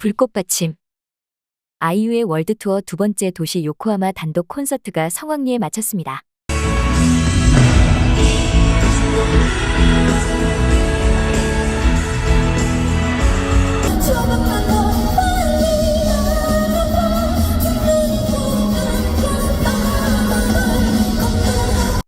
불꽃 받침. 아이유의 월드투어 두 번째 도시 요코하마 단독 콘서트가 성황리에 마쳤습니다.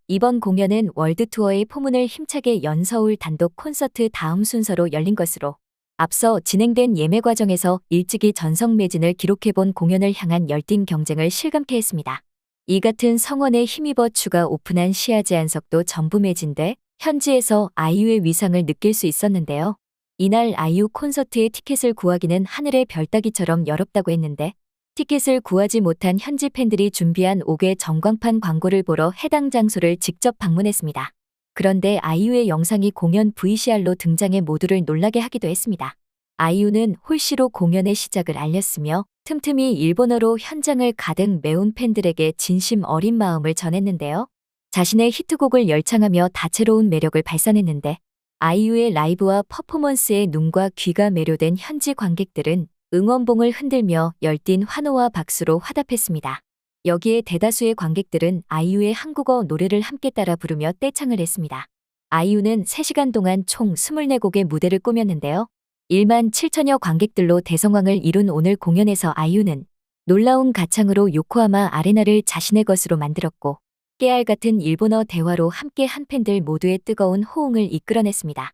이번 공연은 월드투어의 포문을 힘차게 연 서울 단독 콘서트 다음 순서로 열린 것으로, 앞서 진행된 예매 과정에서 일찍이 전성 매진을 기록해본 공연을 향한 열띤 경쟁을 실감케 했습니다. 이 같은 성원에 힘입어 추가 오픈한 시야 제한석도 전부 매진돼 현지에서 아이유의 위상을 느낄 수 있었는데요. 이날 아이유 콘서트의 티켓을 구하기는 하늘의 별 따기처럼 어렵다고 했는데, 티켓을 구하지 못한 현지 팬들이 준비한 5개 전광판 광고를 보러 해당 장소를 직접 방문했습니다. 그런데 아이유의 영상이 공연 VCR로 등장해 모두를 놀라게 하기도 했습니다. 아이유는 홀씨로 공연의 시작을 알렸으며 틈틈이 일본어로 현장을 가득 메운 팬들에게 진심 어린 마음을 전했는데요. 자신의 히트곡을 열창하며 다채로운 매력을 발산했는데, 아이유의 라이브와 퍼포먼스에 눈과 귀가 매료된 현지 관객들은 응원봉을 흔들며 열띤 환호와 박수로 화답했습니다. 여기에 대다수의 관객들은 아이유의 한국어 노래를 함께 따라 부르며 떼창을 했습니다. 아이유는 3시간 동안 총 24곡의 무대를 꾸몄는데요. 1만 7천여 관객들로 대성황을 이룬 오늘 공연에서 아이유는 놀라운 가창으로 요코하마 아레나를 자신의 것으로 만들었고, 깨알 같은 일본어 대화로 함께한 팬들 모두의 뜨거운 호응을 이끌어냈습니다.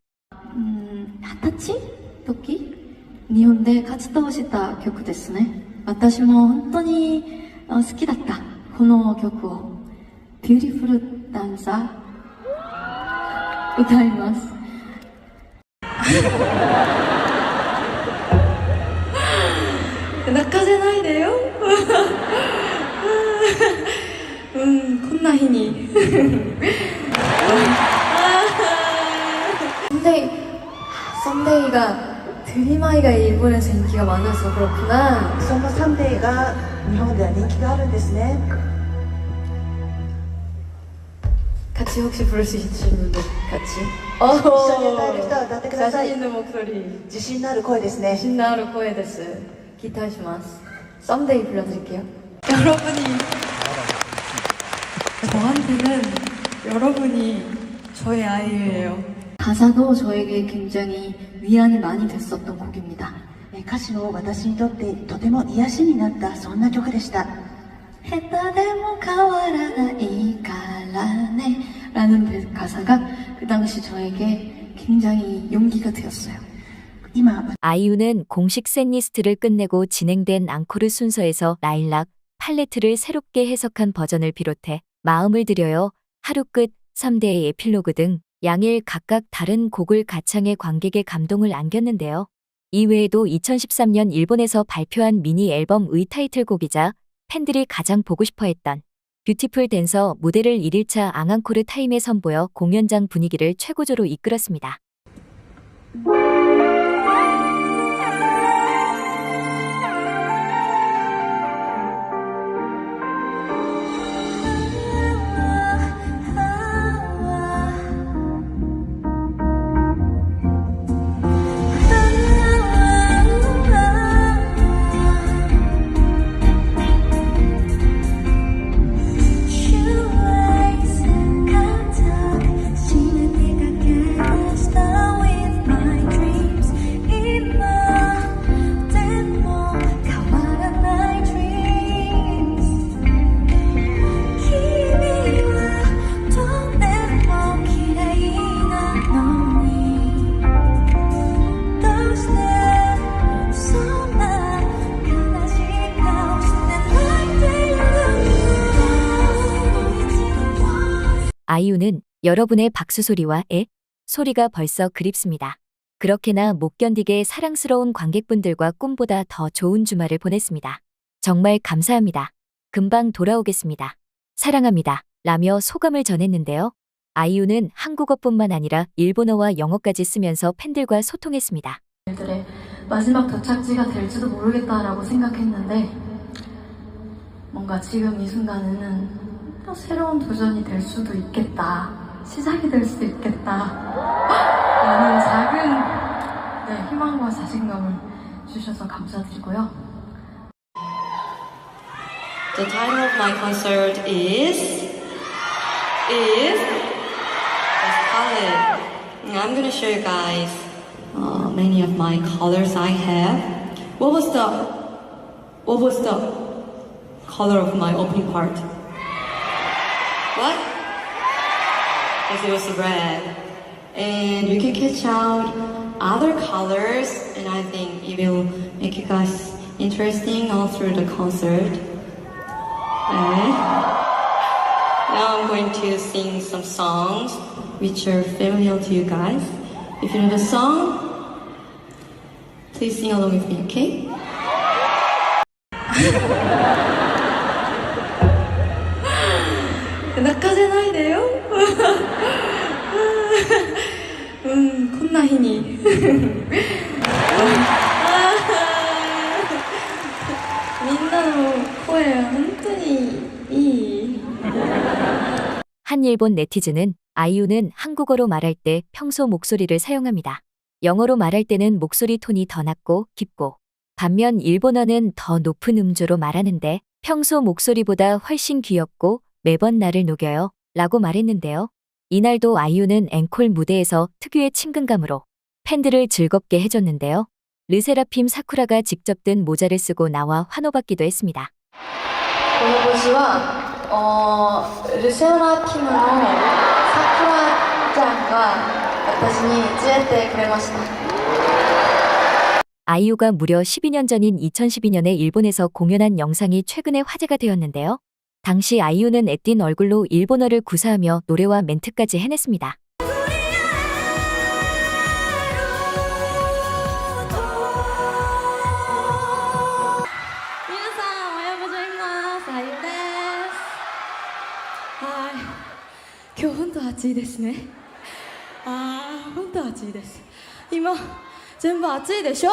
20歳時日本で活動した曲ですね。私も本当に好きだったこの曲をビューティフルダンサー歌います。泣かせないでよ。こんな日に。썸데이가 드림아이가 일본에서 인기가 많아서 그렇구나. そのサンデーが日本では人気があるんですね。 같이 혹시 부를 수 있으신 분들 같이? 一緒に歌える人は歌ってください。 자신 있는 목소리. 自信のある声ですね。 자신 나는声です. 기타시마스. 썸데이 불러드릴게요. 여러분이 저한테는 여러분이 저의 아이예요. 가사도 저에게 굉장히 위안이 많이 됐었던 곡입니다. 歌詞も私にとってとても癒しになったそんな曲でした。 下手でも変わらないからね라는 가사가 그 당시 저에게 굉장히 용기가 되었어요. 아이유는 공식 셋리스트를 끝내고 진행된 앙코르 순서에서 라일락, 팔레트를 새롭게 해석한 버전을 비롯해 마음을 들여요, 하루 끝, 썸데이 에필로그 등 양일 각각 다른 곡을 가창해 관객의 감동을 안겼는데요. 이외에도 2013년 일본에서 발표한 미니 앨범의 타이틀곡이자 팬들이 가장 보고 싶어했던 뷰티풀 댄서 무대를 1일차 앙앙코르 타임에 선보여 공연장 분위기를 최고조로 이끌었습니다. 아이유는 여러분의 박수 소리와 소리가 벌써 그립습니다. 그렇게나 못 견디게 사랑스러운 관객분들과 꿈보다 더 좋은 주말을 보냈습니다. 정말 감사합니다. 금방 돌아오겠습니다. 사랑합니다. 라며 소감을 전했는데요. 아이유는 한국어뿐만 아니라 일본어와 영어까지 쓰면서 팬들과 소통했습니다. 들의 마지막 도착지가 될지도 모르겠다라고 생각했는데 뭔가 지금 이 순간에는 또 새로운 도전이 될 수도 있겠다, 시작이 될 수도 있겠다 라는 작은 희망과 자신감을 주셔서 감사드리고요. The title of my concert is Let's Color. I'm gonna show you guys many of my colors I have. What was the color of my opening part? What? Because it was red. And you can catch out other colors, and I think it will make you guys interesting all through the concert. Okay. Now I'm going to sing some songs which are familiar to you guys. If you know the song, please sing along with me, okay? 낙하제나이데요? こんな日にみんなの声は本当にいい 한 일본 네티즌은 아이유는 한국어로 말할 때 평소 목소리를 사용합니다. 영어로 말할 때는 목소리 톤이 더 낮고 깊고, 반면 일본어는 더 높은 음조로 말하는데 평소 목소리보다 훨씬 귀엽고 매번 나를 녹여요 라고 말했는데요. 이날도 아이유는 앵콜 무대에서 특유의 친근감으로 팬들을 즐겁게 해줬는데요. 르세라핌 사쿠라가 직접 든 모자를 쓰고 나와 환호받기도 했습니다. この帽子はルセオラピムのさくらちゃんが私に連れてくれました。 아이유가 무려 12년 전인 2012년에 일본에서 공연한 영상이 최근에 화제가 되었는데요. 당시 아이유는 애띤 얼굴로 일본어를 구사하며 노래와 멘트까지 해냈습니다. 皆さんおはようございます。あゆです。はい。今日本当暑いですね。本当暑いです。今全部暑いでしょ？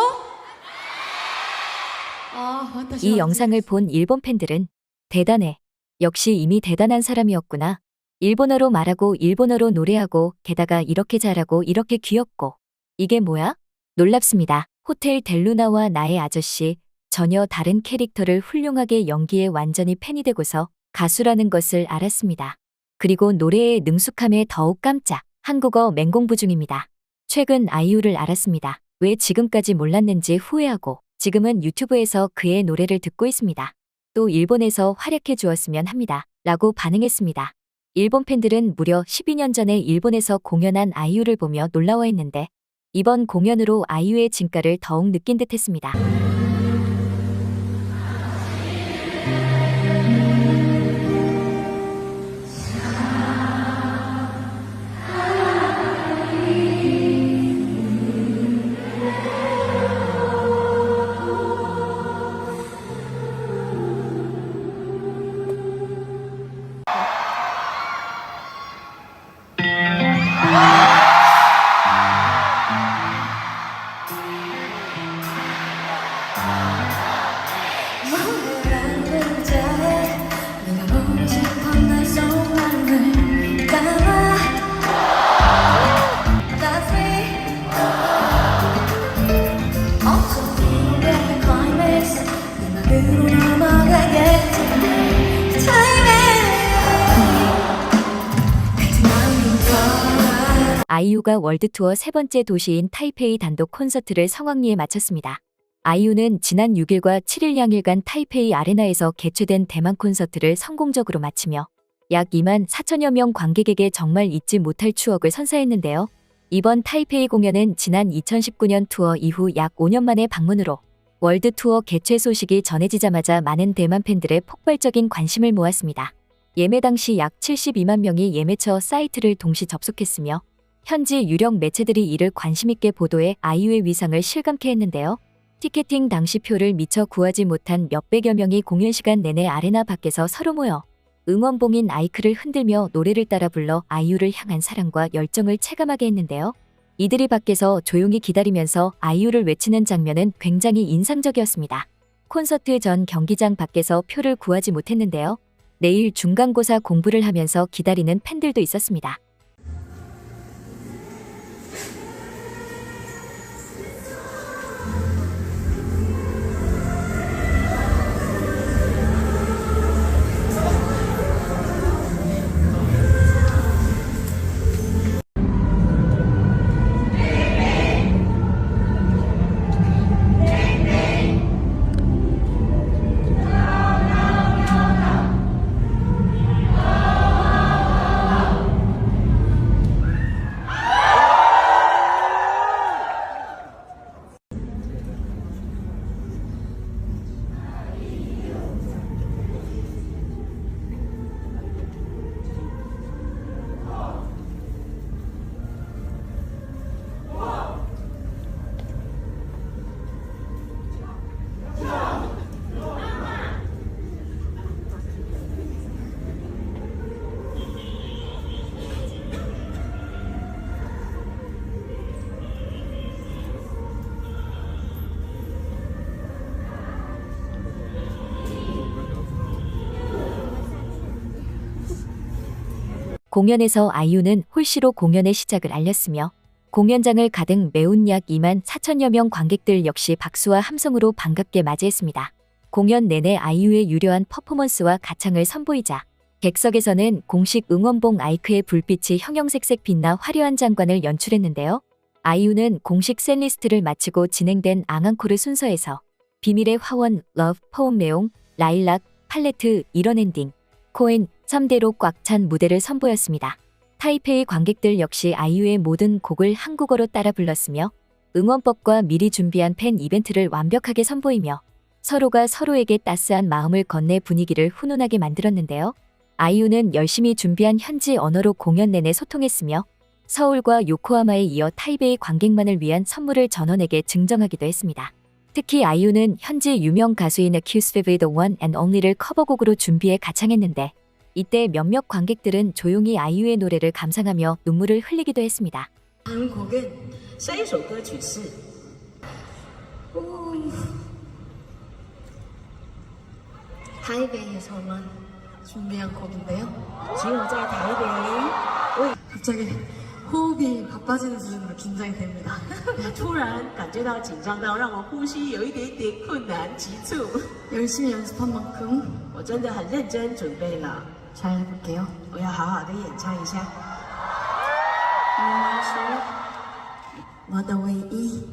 이 영상을 본 일본 팬들은 대단해. 역시 이미 대단한 사람이었구나. 일본어로 말하고 일본어로 노래하고 게다가 이렇게 잘하고 이렇게 귀엽고. 이게 뭐야? 놀랍습니다. 호텔 델루나와 나의 아저씨. 전혀 다른 캐릭터를 훌륭하게 연기해 완전히 팬이 되고서 가수라는 것을 알았습니다. 그리고 노래의 능숙함에 더욱 깜짝. 한국어 맹공부 중입니다. 최근 아이유를 알았습니다. 왜 지금까지 몰랐는지 후회하고 지금은 유튜브에서 그의 노래를 듣고 있습니다. 또 일본에서 활약해 주었으면 합니다. 라고 반응했습니다. 일본 팬들은 무려 12년 전에 일본에서 공연한 아이유를 보며 놀라워했는데 이번 공연으로 아이유의 진가를 더욱 느낀 듯 했습니다. 아이유가 월드투어 세 번째 도시인 타이페이 단독 콘서트를 성황리에 마쳤습니다. 아이유는 지난 6일과 7일 양일간 타이페이 아레나에서 개최된 대만 콘서트를 성공적으로 마치며 약 2만 4천여 명 관객에게 정말 잊지 못할 추억을 선사했는데요. 이번 타이페이 공연은 지난 2019년 투어 이후 약 5년 만의 방문으로 월드투어 개최 소식이 전해지자마자 많은 대만 팬들의 폭발적인 관심을 모았습니다. 예매 당시 약 72만 명이 예매처 사이트를 동시 접속했으며 현지 유력 매체들이 이를 관심있게 보도해 아이유의 위상을 실감케 했는데요. 티켓팅 당시 표를 미처 구하지 못한 몇백여 명이 공연 시간 내내 아레나 밖에서 서로 모여 응원봉인 아이크를 흔들며 노래를 따라 불러 아이유를 향한 사랑과 열정을 체감하게 했는데요. 이들이 밖에서 조용히 기다리면서 아이유를 외치는 장면은 굉장히 인상적이었습니다. 콘서트 전 경기장 밖에서 표를 구하지 못했는데요. 내일 중간고사 공부를 하면서 기다리는 팬들도 있었습니다. 공연에서 아이유는 홀시로 공연의 시작을 알렸으며 공연장을 가득 메운 약 2만 4천여 명 관객들 역시 박수와 함성으로 반갑게 맞이했습니다. 공연 내내 아이유의 유려한 퍼포먼스와 가창을 선보이자 객석에서는 공식 응원봉 아이크의 불빛이 형형색색 빛나 화려한 장관을 연출했는데요. 아이유는 공식 셋리스트를 마치고 진행된 앙앙코르 순서에서 비밀의 화원, 러브, 포옹 내용, 라일락, 팔레트, 이런 엔딩, 코엔, 3대로 꽉 찬 무대를 선보였습니다. 타이페이 관객들 역시 아이유의 모든 곡을 한국어로 따라 불렀으며 응원법과 미리 준비한 팬 이벤트를 완벽하게 선보이며 서로가 서로에게 따스한 마음을 건네 분위기를 훈훈하게 만들었는데요. 아이유는 열심히 준비한 현지 언어로 공연 내내 소통했으며 서울과 요코하마에 이어 타이베이 관객만을 위한 선물을 전원에게 증정하기도 했습니다. 특히 아이유는 현지 유명 가수인 Accused of the One and Only를 커버곡으로 준비해 가창했는데 이때 몇몇 관객들은 조용히 아이유의 노래를 감상하며 눈물을 흘리기도 했습니다. 한국은 下一首歌曲是 타이베이에서만 준비한 곡인데요. 只有在台北 갑자기 호흡이 바빠지는 수준으로 긴장이 됩니다. 突然感觉到紧张到让我呼吸有一点点困难急促 열심히 연습한 만큼 我真的很认真准备了 잘 해볼게요. 我要好好的演唱一下我的唯一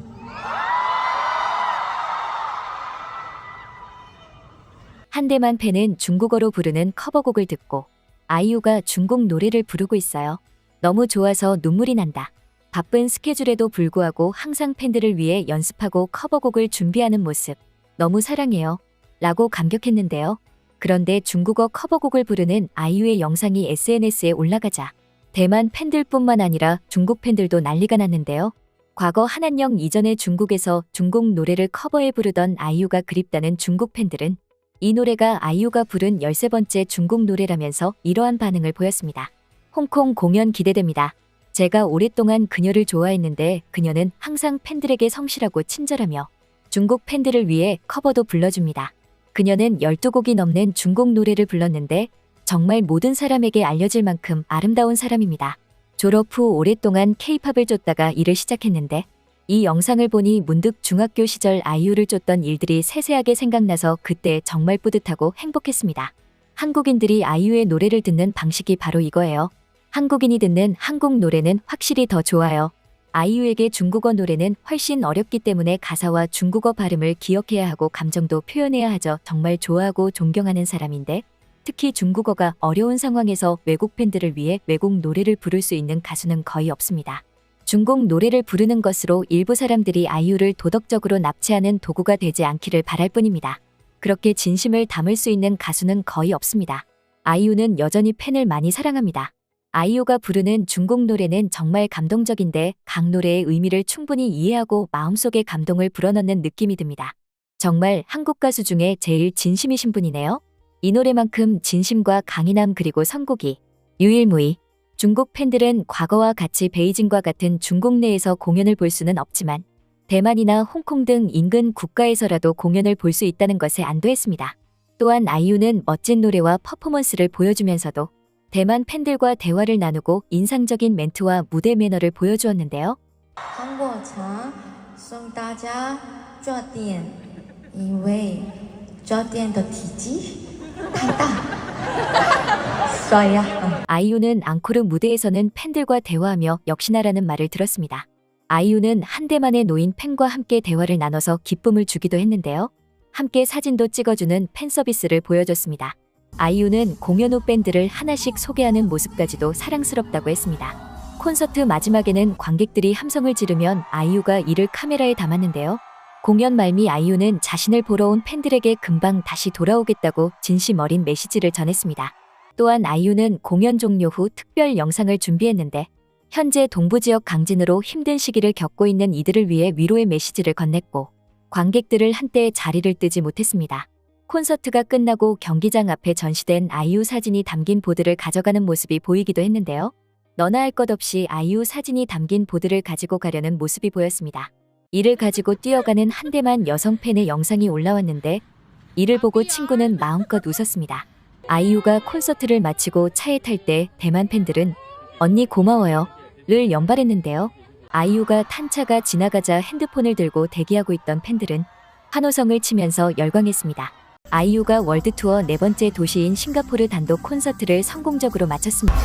한대만 팬은 중국어로 부르는 커버곡을 듣고 아이유가 중국 노래를 부르고 있어요. 너무 좋아서 눈물이 난다. 바쁜 스케줄에도 불구하고 항상 팬들을 위해 연습하고 커버곡을 준비하는 모습 너무 사랑해요. 라고 감격했는데요. 그런데 중국어 커버곡을 부르는 아이유의 영상이 SNS에 올라가자 대만 팬들뿐만 아니라 중국 팬들도 난리가 났는데요. 과거 한안령 이전에 중국에서 중국 노래를 커버해 부르던 아이유가 그립다는 중국 팬들은 이 노래가 아이유가 부른 13번째 중국 노래라면서 이러한 반응을 보였습니다. 홍콩 공연 기대됩니다. 제가 오랫동안 그녀를 좋아했는데 그녀는 항상 팬들에게 성실하고 친절하며 중국 팬들을 위해 커버도 불러줍니다. 그녀는 12곡이 넘는 중국 노래를 불렀는데 정말 모든 사람에게 알려질 만큼 아름다운 사람입니다. 졸업 후 오랫동안 K-팝을 쫓다가 일을 시작했는데 이 영상을 보니 문득 중학교 시절 아이유를 쫓던 일들이 세세하게 생각나서 그때 정말 뿌듯하고 행복했습니다. 한국인들이 아이유의 노래를 듣는 방식이 바로 이거예요. 한국인이 듣는 한국 노래는 확실히 더 좋아요. 아이유에게 중국어 노래는 훨씬 어렵기 때문에 가사와 중국어 발음을 기억해야 하고 감정도 표현해야 하죠. 정말 좋아하고 존경하는 사람인데 특히 중국어가 어려운 상황에서 외국 팬들을 위해 외국 노래를 부를 수 있는 가수는 거의 없습니다. 중국 노래를 부르는 것으로 일부 사람들이 아이유를 도덕적으로 납치하는 도구가 되지 않기를 바랄 뿐입니다. 그렇게 진심을 담을 수 있는 가수는 거의 없습니다. 아이유는 여전히 팬을 많이 사랑합니다. 아이유가 부르는 중국 노래는 정말 감동적인데 각 노래의 의미를 충분히 이해하고 마음속에 감동을 불어넣는 느낌이 듭니다. 정말 한국 가수 중에 제일 진심이신 분이네요. 이 노래만큼 진심과 강인함 그리고 선곡이 유일무이. 중국 팬들은 과거와 같이 베이징과 같은 중국 내에서 공연을 볼 수는 없지만 대만이나 홍콩 등 인근 국가에서라도 공연을 볼 수 있다는 것에 안도했습니다. 또한 아이유는 멋진 노래와 퍼포먼스를 보여주면서도 대만 팬들과 대화를 나누고 인상적인 멘트와 무대 매너를 보여주었는데요. 糖果茶送大家坐垫，因为坐垫的体积太大，所以啊。 아이유는 앙코르 무대에서는 팬들과 대화하며 역시나라는 말을 들었습니다. 아이유는 한대만에 놓인 팬과 함께 대화를 나눠서 기쁨을 주기도 했는데요. 함께 사진도 찍어주는 팬 서비스를 보여줬습니다. 아이유는 공연 후 밴드를 하나씩 소개하는 모습까지도 사랑스럽다고 했습니다. 콘서트 마지막에는 관객들이 함성을 지르면 아이유가 이를 카메라에 담았는데요. 공연 말미 아이유는 자신을 보러 온 팬들에게 금방 다시 돌아오겠다고 진심 어린 메시지를 전했습니다. 또한 아이유는 공연 종료 후 특별 영상을 준비했는데 현재 동부지역 강진으로 힘든 시기를 겪고 있는 이들을 위해 위로의 메시지를 건넸고 관객들을 한때 자리를 뜨지 못했습니다. 콘서트가 끝나고 경기장 앞에 전시된 아이유 사진이 담긴 보드를 가져가는 모습이 보이기도 했는데요. 너나 할 것 없이 아이유 사진이 담긴 보드를 가지고 가려는 모습이 보였습니다. 이를 가지고 뛰어가는 한대만 여성 팬의 영상이 올라왔는데 이를 보고 친구는 마음껏 웃었습니다. 아이유가 콘서트를 마치고 차에 탈 때 대만 팬들은 언니 고마워요 를 연발했는데요. 아이유가 탄 차가 지나가자 핸드폰을 들고 대기하고 있던 팬들은 환호성을 치면서 열광했습니다. 아이유가 월드투어 4번째 도시인 싱가포르 단독 콘서트를 성공적으로 마쳤습니다.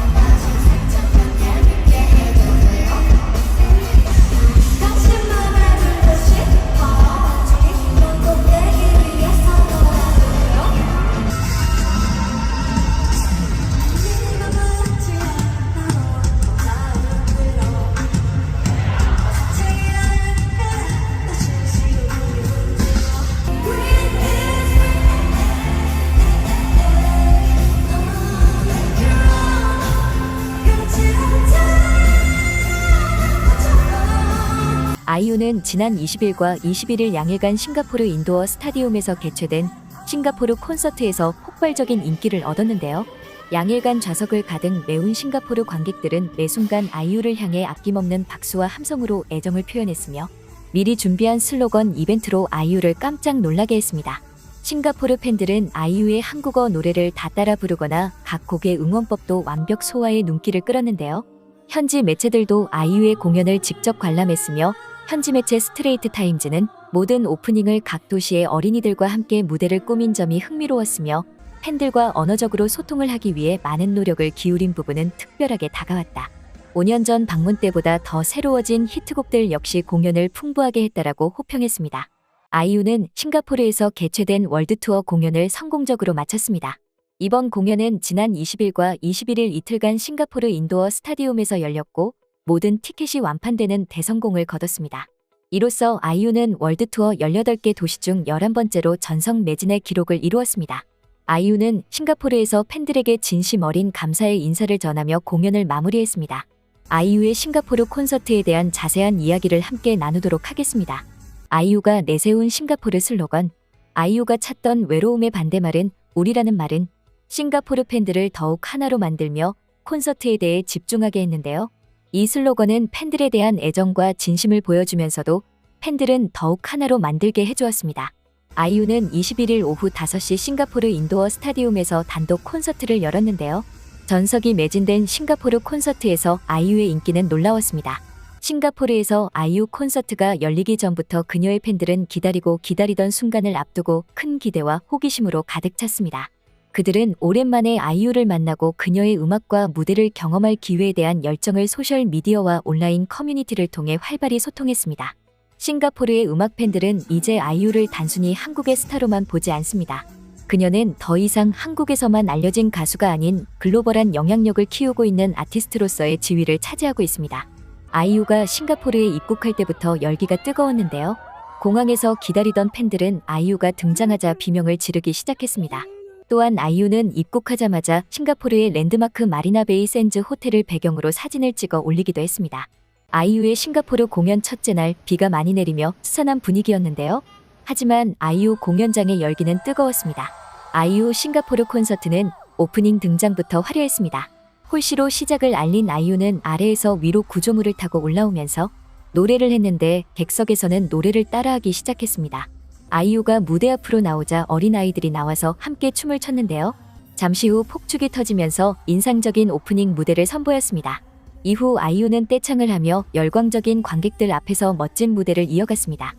아이유는 지난 20일과 21일 양일간 싱가포르 인도어 스타디움에서 개최된 싱가포르 콘서트에서 폭발적인 인기를 얻었는데요. 양일간 좌석을 가득 메운 싱가포르 관객들은 매 순간 아이유를 향해 아낌없는 박수와 함성으로 애정을 표현했으며 미리 준비한 슬로건 이벤트로 아이유를 깜짝 놀라게 했습니다. 싱가포르 팬들은 아이유의 한국어 노래를 다 따라 부르거나 각 곡의 응원법도 완벽 소화해 눈길을 끌었는데요. 현지 매체들도 아이유의 공연을 직접 관람했으며 현지 매체 스트레이트 타임즈는 모든 오프닝을 각 도시의 어린이들과 함께 무대를 꾸민 점이 흥미로웠으며 팬들과 언어적으로 소통을 하기 위해 많은 노력을 기울인 부분은 특별하게 다가왔다. 5년 전 방문 때보다 더 새로워진 히트곡들 역시 공연을 풍부하게 했다라고 호평했습니다. 아이유는 싱가포르에서 개최된 월드투어 공연을 성공적으로 마쳤습니다. 이번 공연은 지난 20일과 21일 이틀간 싱가포르 인도어 스타디움에서 열렸고 모든 티켓이 완판되는 대성공을 거뒀습니다. 이로써 아이유는 월드투어 18개 도시 중 11번째로 전성 매진의 기록을 이루었습니다. 아이유는 싱가포르에서 팬들에게 진심 어린 감사의 인사를 전하며 공연을 마무리했습니다. 아이유의 싱가포르 콘서트에 대한 자세한 이야기를 함께 나누도록 하겠습니다. 아이유가 내세운 싱가포르 슬로건, 아이유가 찾던 외로움의 반대말은 우리라는 말은 싱가포르 팬들을 더욱 하나로 만들며 콘서트에 대해 집중하게 했는데요. 이 슬로건은 팬들에 대한 애정과 진심을 보여주면서도 팬들은 더욱 하나로 만들게 해주었습니다. 아이유는 21일 오후 5시 싱가포르 인도어 스타디움에서 단독 콘서트를 열었는데요. 전석이 매진된 싱가포르 콘서트에서 아이유의 인기는 놀라웠습니다. 싱가포르에서 아이유 콘서트가 열리기 전부터 그녀의 팬들은 기다리던 순간을 앞두고 큰 기대와 호기심으로 가득 찼습니다. 그들은 오랜만에 아이유를 만나고 그녀의 음악과 무대를 경험할 기회에 대한 열정을 소셜미디어와 온라인 커뮤니티를 통해 활발히 소통했습니다. 싱가포르의 음악 팬들은 이제 아이유를 단순히 한국의 스타로만 보지 않습니다. 그녀는 더 이상 한국에서만 알려진 가수가 아닌 글로벌한 영향력을 키우고 있는 아티스트로서의 지위를 차지하고 있습니다. 아이유가 싱가포르에 입국할 때부터 열기가 뜨거웠는데요. 공항에서 기다리던 팬들은 아이유가 등장하자 비명을 지르기 시작했습니다. 또한 아이유는 입국하자마자 싱가포르의 랜드마크 마리나베이 샌즈 호텔을 배경으로 사진을 찍어 올리기도 했습니다. 아이유의 싱가포르 공연 첫째 날 비가 많이 내리며 스산한 분위기였는데요. 하지만 아이유 공연장의 열기는 뜨거웠습니다. 아이유 싱가포르 콘서트는 오프닝 등장부터 화려했습니다. 홀시로 시작을 알린 아이유는 아래에서 위로 구조물을 타고 올라오면서 노래를 했는데 객석에서는 노래를 따라하기 시작했습니다. 아이유가 무대 앞으로 나오자 어린아이들이 나와서 함께 춤을 췄는데요. 잠시 후 폭죽이 터지면서 인상적인 오프닝 무대를 선보였습니다. 이후 아이유는 떼창을 하며 열광적인 관객들 앞에서 멋진 무대를 이어갔습니다.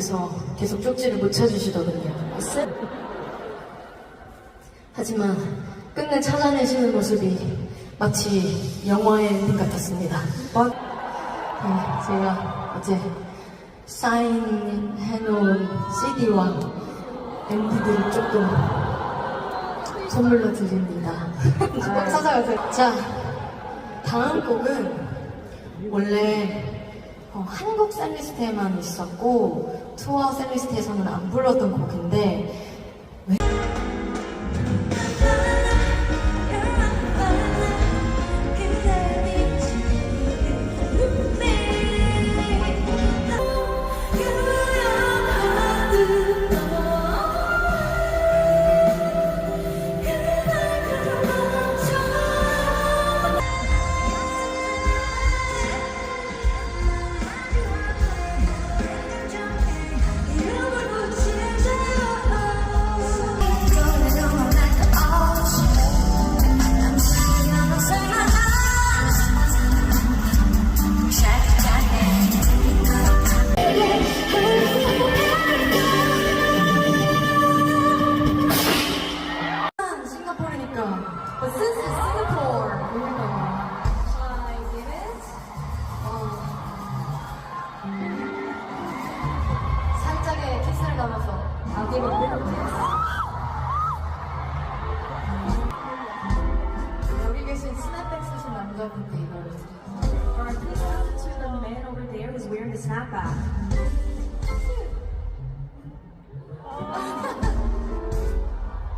팬분들께서 계속 쪽지를 못 찾으시더군요. 하지만 끝내 찾아내시는 모습이 마치 영화의 엔딩 같았습니다. 네, 제가 어제 사인해놓은 CD와 MD들을 조금 선물로 드립니다. 꼭 찾아가세요. 자, 다음 곡은 원래 한국 셀리스트에만 있었고 투어 셀리스트에서는 안 불렀던 곡인데 싱가포르니까 But since it's Singapore 그러니까 Shall I give it? 살짝의 키스를 담아서 I'll give a little kiss 여기 계신 스냅백 쓰신 남자분께 이걸 Alright, please come to the man over there who's wearing the snapback.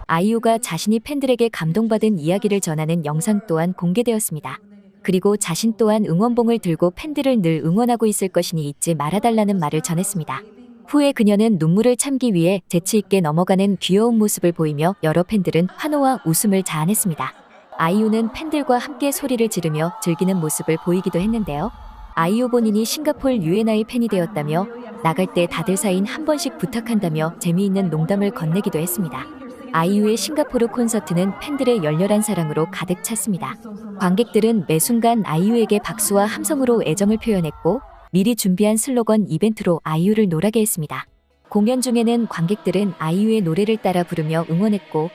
아이유가 자신이 팬들에게 감동받은 이야기를 전하는 영상 또한 공개되었습니다. 그리고 자신 또한 응원봉을 들고 팬들을 늘 응원하고 있을 것이니 잊지 말아달라는 말을 전했습니다. 후에 그녀는 눈물을 참기 위해 재치있게 넘어가는 귀여운 모습을 보이며 여러 팬들은 환호와 웃음을 자아냈습니다. 아이유는 팬들과 함께 소리를 지르며 즐기는 모습을 보이기도 했는데요. 아이유 본인이 싱가포르 UNI 팬이 되었다며 나갈 때 다들 사인 한 번씩 부탁한다며 재미있는 농담을 건네기도 했습니다. 아이유의 싱가포르 콘서트는 팬들의 열렬한 사랑으로 가득 찼습니다. 관객들은 매 순간 아이유에게 박수와 함성으로 애정을 표현했고 미리 준비한 슬로건 이벤트로 아이유를 놀라게 했습니다. 공연 중에는 관객들은 아이유의 노래를 따라 부르며 응원했고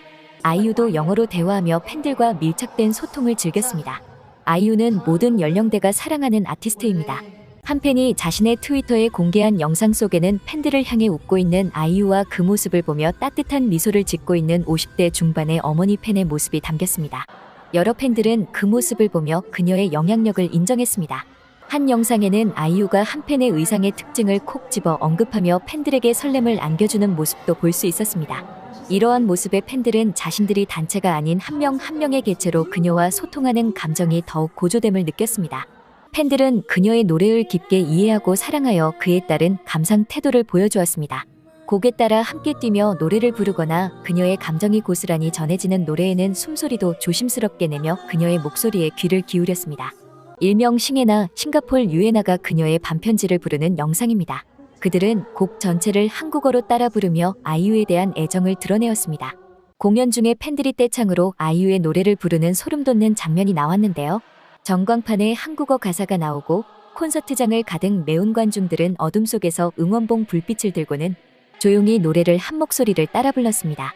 아이유도 영어로 대화하며 팬들과 밀착된 소통을 즐겼습니다. 아이유는 모든 연령대가 사랑하는 아티스트입니다. 한 팬이 자신의 트위터에 공개한 영상 속에는 팬들을 향해 웃고 있는 아이유와 그 모습을 보며 따뜻한 미소를 짓고 있는 50대 중반의 어머니 팬의 모습이 담겼습니다. 여러 팬들은 그 모습을 보며 그녀의 영향력을 인정했습니다. 한 영상에는 아이유가 한 팬의 의상의 특징을 콕 집어 언급하며 팬들에게 설렘을 안겨주는 모습도 볼 수 있었습니다. 이러한 모습의 팬들은 자신들이 단체가 아닌 한 명 한 명의 개체로 그녀와 소통하는 감정이 더욱 고조됨을 느꼈습니다. 팬들은 그녀의 노래를 깊게 이해하고 사랑하여 그에 따른 감상 태도를 보여주었습니다. 곡에 따라 함께 뛰며 노래를 부르거나 그녀의 감정이 고스란히 전해지는 노래에는 숨소리도 조심스럽게 내며 그녀의 목소리에 귀를 기울였습니다. 일명 싱에나 싱가포르 유에나가 그녀의 반편지를 부르는 영상입니다. 그들은 곡 전체를 한국어로 따라 부르며 아이유에 대한 애정을 드러내었습니다. 공연 중에 팬들이 떼창으로 아이유의 노래를 부르는 소름 돋는 장면이 나왔는데요. 전광판에 한국어 가사가 나오고 콘서트장을 가득 메운 관중들은 어둠 속에서 응원봉 불빛을 들고는 조용히 노래를 한 목소리를 따라 불렀습니다.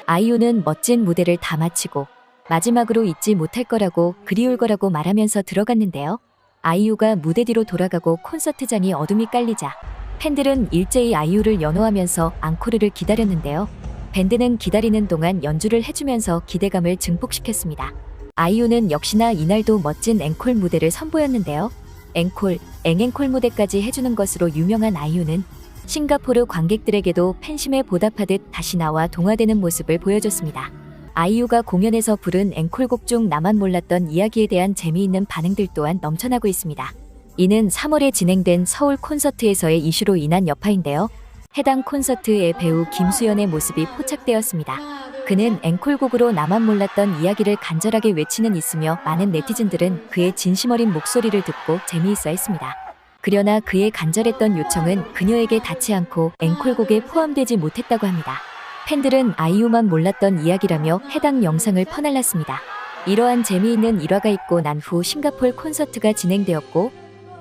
아이유는 멋진 무대를 다 마치고 마지막으로 잊지 못할 거라고 그리울 거라고 말하면서 들어갔는데요. 아이유가 무대 뒤로 돌아가고 콘서트장이 어둠이 깔리자 팬들은 일제히 아이유를 연호하면서 앙코르를 기다렸는데요. 밴드는 기다리는 동안 연주를 해주면서 기대감을 증폭시켰습니다. 아이유는 역시나 이날도 멋진 앵콜 무대를 선보였는데요. 앵콜, 앵앵콜 무대까지 해주는 것으로 유명한 아이유는 싱가포르 관객들에게도 팬심에 보답하듯 다시 나와 동화되는 모습을 보여줬습니다. 아이유가 공연에서 부른 앵콜곡 중 나만 몰랐던 이야기에 대한 재미있는 반응들 또한 넘쳐나고 있습니다. 이는 3월에 진행된 서울 콘서트에서의 이슈로 인한 여파인데요. 해당 콘서트의 배우 김수현의 모습이 포착되었습니다. 그는 앵콜곡으로 나만 몰랐던 이야기를 간절하게 외치는 있으며 많은 네티즌들은 그의 진심 어린 목소리를 듣고 재미있어 했습니다. 그러나 그의 간절했던 요청은 그녀에게 닿지 않고 앵콜곡에 포함되지 못했다고 합니다. 팬들은 아이유만 몰랐던 이야기라며 해당 영상을 퍼날랐습니다. 이러한 재미있는 일화가 있고 난 후 싱가포르 콘서트가 진행되었고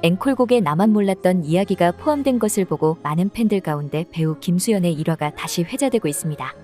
앵콜곡에 나만 몰랐던 이야기가 포함된 것을 보고 많은 팬들 가운데 배우 김수현의 일화가 다시 회자되고 있습니다.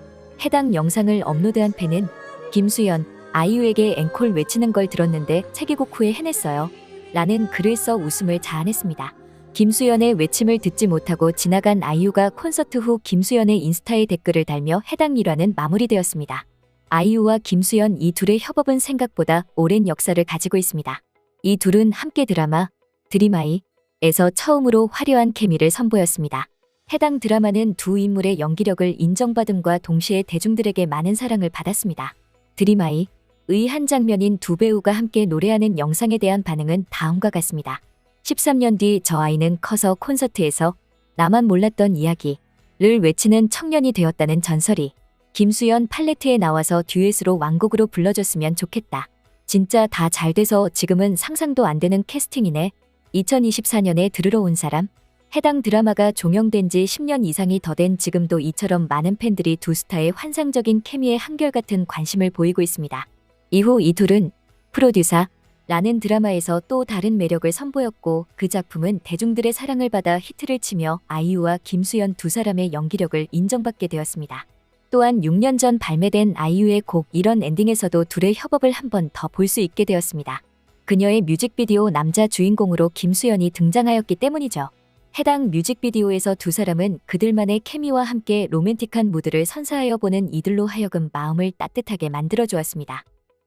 해당 영상을 업로드한 팬은 김수현, 아이유에게 앵콜 외치는 걸 들었는데 세계곡 후에 해냈어요. 라는 글을 써 웃음을 자아냈습니다. 김수현의 외침을 듣지 못하고 지나간 아이유가 콘서트 후 김수현의 인스타에 댓글을 달며 해당 일화는 마무리되었습니다. 아이유와 김수현 이 둘의 협업은 생각보다 오랜 역사를 가지고 있습니다. 이 둘은 함께 드라마 드림아이에서 처음으로 화려한 케미를 선보였습니다. 해당 드라마는 두 인물의 연기력을 인정받음과 동시에 대중들에게 많은 사랑을 받았습니다. 드림아이의 한 장면인 두 배우가 함께 노래하는 영상에 대한 반응은 다음과 같습니다. 13년 뒤 저 아이는 커서 콘서트에서 나만 몰랐던 이야기를 외치는 청년이 되었다는 전설이 김수현 팔레트에 나와서 듀엣으로 완곡으로 불러줬으면 좋겠다. 진짜 다 잘 돼서 지금은 상상도 안 되는 캐스팅이네. 2024년에 들으러 온 사람. 해당 드라마가 종영된 지 10년 이상이 더 된 지금도 이처럼 많은 팬들이 두 스타의 환상적인 케미에 한결같은 관심을 보이고 있습니다. 이후 이 둘은 프로듀서라는 드라마에서 또 다른 매력을 선보였고 그 작품은 대중들의 사랑을 받아 히트를 치며 아이유와 김수현 두 사람의 연기력을 인정받게 되었습니다. 또한 6년 전 발매된 아이유의 곡 이런 엔딩에서도 둘의 협업을 한 번 더 볼 수 있게 되었습니다. 그녀의 뮤직비디오 남자 주인공으로 김수현이 등장하였기 때문이죠. 해당 뮤직비디오에서 두 사람은 그들만의 케미와 함께 로맨틱한 무드를 선사하여 보는 이들로 하여금 마음을 따뜻하게 만들어주었습니다.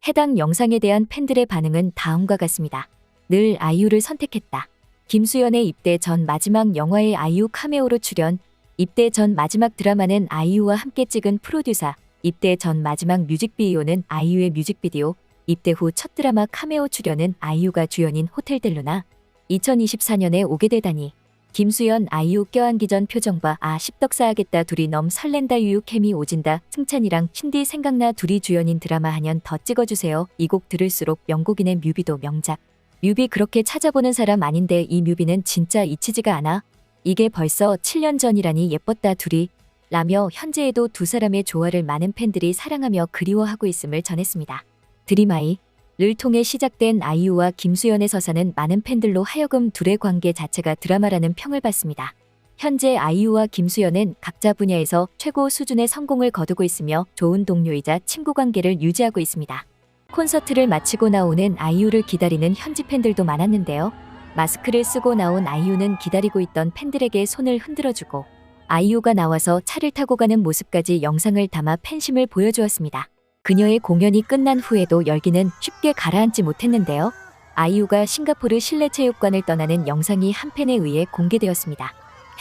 해당 영상에 대한 팬들의 반응은 다음과 같습니다. 늘 아이유를 선택했다. 김수현의 입대 전 마지막 영화에 아이유 카메오로 출연. 입대 전 마지막 드라마는 아이유와 함께 찍은 프로듀서. 입대 전 마지막 뮤직비디오는 아이유의 뮤직비디오. 입대 후 첫 드라마 카메오 출연은 아이유가 주연인 호텔 델루나. 2024년에 오게 되다니. 김수현 아이유 껴안기 전 표정 봐. 아 십덕사하겠다. 둘이 넘 설렌다. 유유 케미 오진다. 승찬이랑 신디 생각나. 둘이 주연인 드라마 한년 더 찍어주세요. 이 곡 들을수록 명곡이네. 뮤비도 명작. 뮤비 그렇게 찾아보는 사람 아닌데 이 뮤비는 진짜 잊히지가 않아. 이게 벌써 7년 전이라니 예뻤다. 둘이 라며 현재에도 두 사람의 조화를 많은 팬들이 사랑하며 그리워하고 있음을 전했습니다. 드림아이를 통해 시작된 아이유와 김수현의 서사는 많은 팬들로 하여금 둘의 관계 자체가 드라마라는 평을 받습니다. 현재 아이유와 김수현은 각자 분야에서 최고 수준의 성공을 거두고 있으며 좋은 동료이자 친구 관계를 유지하고 있습니다. 콘서트를 마치고 나오는 아이유를 기다리는 현지 팬들도 많았는데요. 마스크를 쓰고 나온 아이유는 기다리고 있던 팬들에게 손을 흔들어주고 아이유가 나와서 차를 타고 가는 모습까지 영상을 담아 팬심을 보여주었습니다. 그녀의 공연이 끝난 후에도 열기는 쉽게 가라앉지 못했는데요. 아이유가 싱가포르 실내체육관을 떠나는 영상이 한 팬에 의해 공개되었습니다.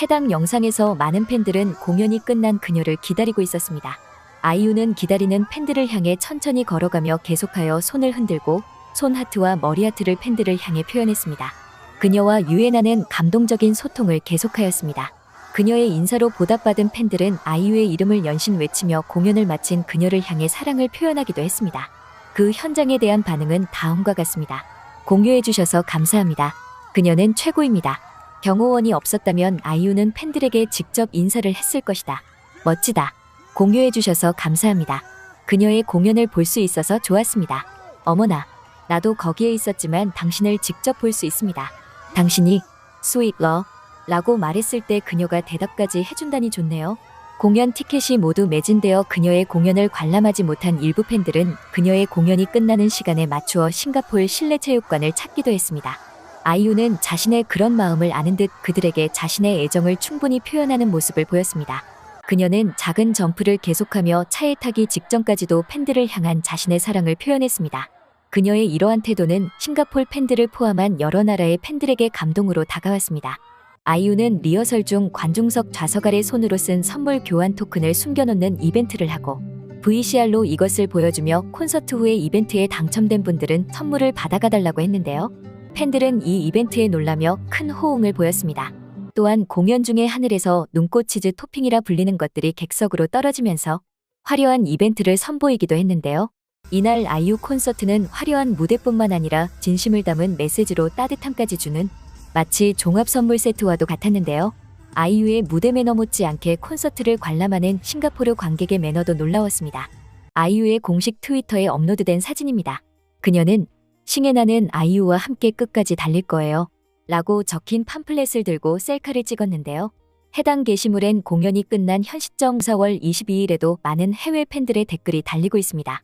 해당 영상에서 많은 팬들은 공연이 끝난 그녀를 기다리고 있었습니다. 아이유는 기다리는 팬들을 향해 천천히 걸어가며 계속하여 손을 흔들고 손 하트와 머리 하트를 팬들을 향해 표현했습니다. 그녀와 유엔하는 감동적인 소통을 계속하였습니다. 그녀의 인사로 보답받은 팬들은 아이유의 이름을 연신 외치며 공연을 마친 그녀를 향해 사랑을 표현하기도 했습니다. 그 현장에 대한 반응은 다음과 같습니다. 공유해주셔서 감사합니다. 그녀는 최고입니다. 경호원이 없었다면 아이유는 팬들에게 직접 인사를 했을 것이다. 멋지다. 공유해주셔서 감사합니다. 그녀의 공연을 볼 수 있어서 좋았습니다. 어머나, 나도 거기에 있었지만 당신을 직접 볼 수 있습니다. 당신이 스윗 라고 말했을 때 그녀가 대답까지 해준다니 좋네요. 공연 티켓이 모두 매진되어 그녀의 공연을 관람하지 못한 일부 팬들은 그녀의 공연이 끝나는 시간에 맞추어 싱가포르 실내체육관을 찾기도 했습니다. 아이유는 자신의 그런 마음을 아는 듯 그들에게 자신의 애정을 충분히 표현하는 모습을 보였습니다. 그녀는 작은 점프를 계속하며 차에 타기 직전까지도 팬들을 향한 자신의 사랑을 표현했습니다. 그녀의 이러한 태도는 싱가포르 팬들을 포함한 여러 나라의 팬들에게 감동으로 다가왔습니다. 아이유는 리허설 중 관중석 좌석 아래 손으로 쓴 선물 교환 토큰을 숨겨놓는 이벤트를 하고 VCR로 이것을 보여주며 콘서트 후에 이벤트에 당첨된 분들은 선물을 받아가달라고 했는데요. 팬들은 이 이벤트에 놀라며 큰 호응을 보였습니다. 또한 공연 중에 하늘에서 눈꽃 치즈 토핑이라 불리는 것들이 객석으로 떨어지면서 화려한 이벤트를 선보이기도 했는데요. 이날 아이유 콘서트는 화려한 무대뿐만 아니라 진심을 담은 메시지로 따뜻함까지 주는 마치 종합 선물 세트와도 같았는데요. 아이유의 무대 매너 못지않게 콘서트를 관람하는 싱가포르 관객의 매너도 놀라웠습니다. 아이유의 공식 트위터에 업로드된 사진입니다. 그녀는 싱에나는 아이유와 함께 끝까지 달릴 거예요 라고 적힌 팜플렛을 들고 셀카를 찍었는데요. 해당 게시물엔 공연이 끝난 현 시점 4월 22일에도 많은 해외 팬들의 댓글이 달리고 있습니다.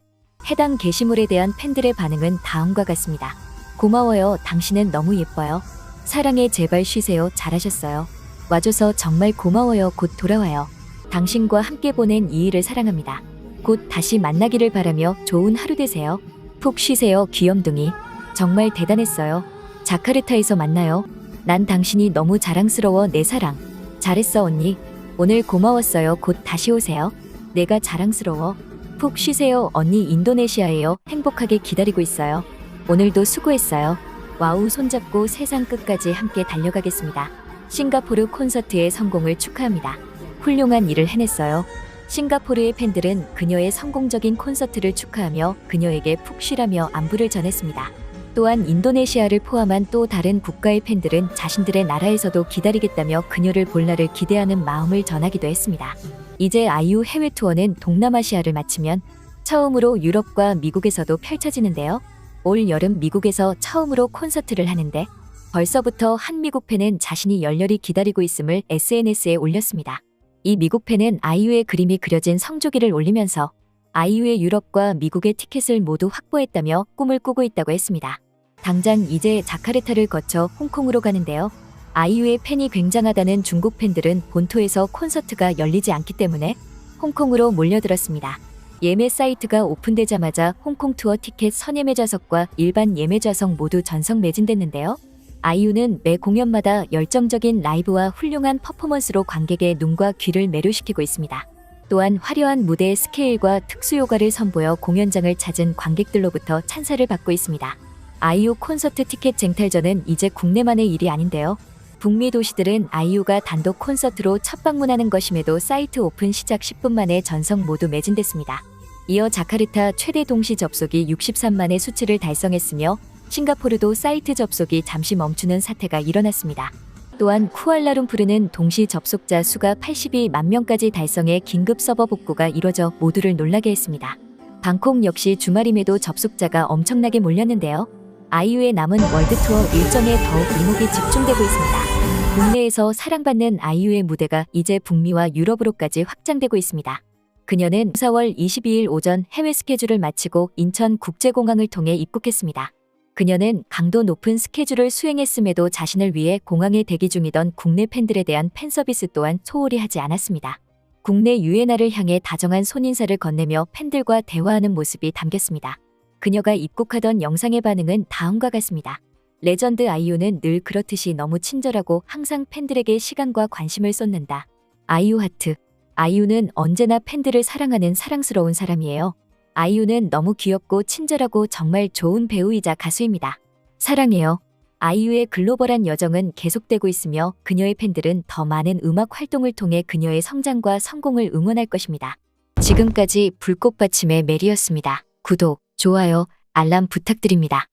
해당 게시물에 대한 팬들의 반응은 다음과 같습니다. 고마워요. 당신은 너무 예뻐요. 사랑해. 제발 쉬세요. 잘하셨어요. 와줘서 정말 고마워요. 곧 돌아와요. 당신과 함께 보낸 2일을 사랑합니다. 곧 다시 만나기를 바라며 좋은 하루 되세요. 푹 쉬세요. 귀염둥이. 정말 대단했어요. 자카르타에서 만나요. 난 당신이 너무 자랑스러워. 내 사랑. 잘했어 언니. 오늘 고마웠어요. 곧 다시 오세요. 내가 자랑스러워. 푹 쉬세요. 언니 인도네시아에요. 행복하게 기다리고 있어요. 오늘도 수고했어요. 와우. 손잡고 세상 끝까지 함께 달려가겠습니다. 싱가포르 콘서트의 성공을 축하합니다. 훌륭한 일을 해냈어요. 싱가포르의 팬들은 그녀의 성공적인 콘서트를 축하하며 그녀에게 푹 쉬라며 안부를 전했습니다. 또한 인도네시아를 포함한 또 다른 국가의 팬들은 자신들의 나라에서도 기다리겠다며 그녀를 볼 날을 기대하는 마음을 전하기도 했습니다. 이제 아이유 해외 투어는 동남아시아를 마치면 처음으로 유럽과 미국에서도 펼쳐지는데요. 올 여름 미국에서 처음으로 콘서트를 하는데 벌써부터 한 미국 팬은 자신이 열렬히 기다리고 있음을 SNS에 올렸습니다. 이 미국 팬은 아이유의 그림이 그려진 성조기를 올리면서 아이유의 유럽과 미국의 티켓을 모두 확보했다며 꿈을 꾸고 있다고 했습니다. 당장 이제 자카르타를 거쳐 홍콩으로 가는데요. 아이유의 팬이 굉장하다는 중국 팬들은 본토에서 콘서트가 열리지 않기 때문에 홍콩으로 몰려들었습니다. 예매 사이트가 오픈되자마자 홍콩 투어 티켓 선예매 좌석과 일반 예매 좌석 모두 전석 매진됐는데요. 아이유는 매 공연마다 열정적인 라이브와 훌륭한 퍼포먼스로 관객의 눈과 귀를 매료시키고 있습니다. 또한 화려한 무대의 스케일과 특수 요가를 선보여 공연장을 찾은 관객들로부터 찬사를 받고 있습니다. 아이유 콘서트 티켓 쟁탈전은 이제 국내만의 일이 아닌데요. 북미 도시들은 아이유가 단독 콘서트로 첫 방문하는 것임에도 사이트 오픈 시작 10분 만에 전석 모두 매진됐습니다. 이어 자카르타 최대 동시 접속이 63만의 수치를 달성했으며 싱가포르도 사이트 접속이 잠시 멈추는 사태가 일어났습니다. 또한 쿠알라룸푸르는 동시 접속자 수가 82만 명까지 달성해 긴급 서버 복구가 이뤄져 모두를 놀라게 했습니다. 방콕 역시 주말임에도 접속자가 엄청나게 몰렸는데요. 아이유의 남은 월드투어 일정에 더욱 이목이 집중되고 있습니다. 국내에서 사랑받는 아이유의 무대가 이제 북미와 유럽으로까지 확장되고 있습니다. 그녀는 4월 22일 오전 해외 스케줄을 마치고 인천국제공항을 통해 입국했습니다. 그녀는 강도 높은 스케줄을 수행했음에도 자신을 위해 공항에 대기 중이던 국내 팬들에 대한 팬서비스 또한 소홀히 하지 않았습니다. 국내 유엔아를 향해 다정한 손인사를 건네며 팬들과 대화하는 모습이 담겼습니다. 그녀가 입국하던 영상의 반응은 다음과 같습니다. 레전드 아이유는 늘 그렇듯이 너무 친절하고 항상 팬들에게 시간과 관심을 쏟는다. 아이유 하트. 아이유는 언제나 팬들을 사랑하는 사랑스러운 사람이에요. 아이유는 너무 귀엽고 친절하고 정말 좋은 배우이자 가수입니다. 사랑해요. 아이유의 글로벌한 여정은 계속되고 있으며 그녀의 팬들은 더 많은 음악 활동을 통해 그녀의 성장과 성공을 응원할 것입니다. 지금까지 불꽃받침의 메리였습니다. 구독, 좋아요, 알람 부탁드립니다.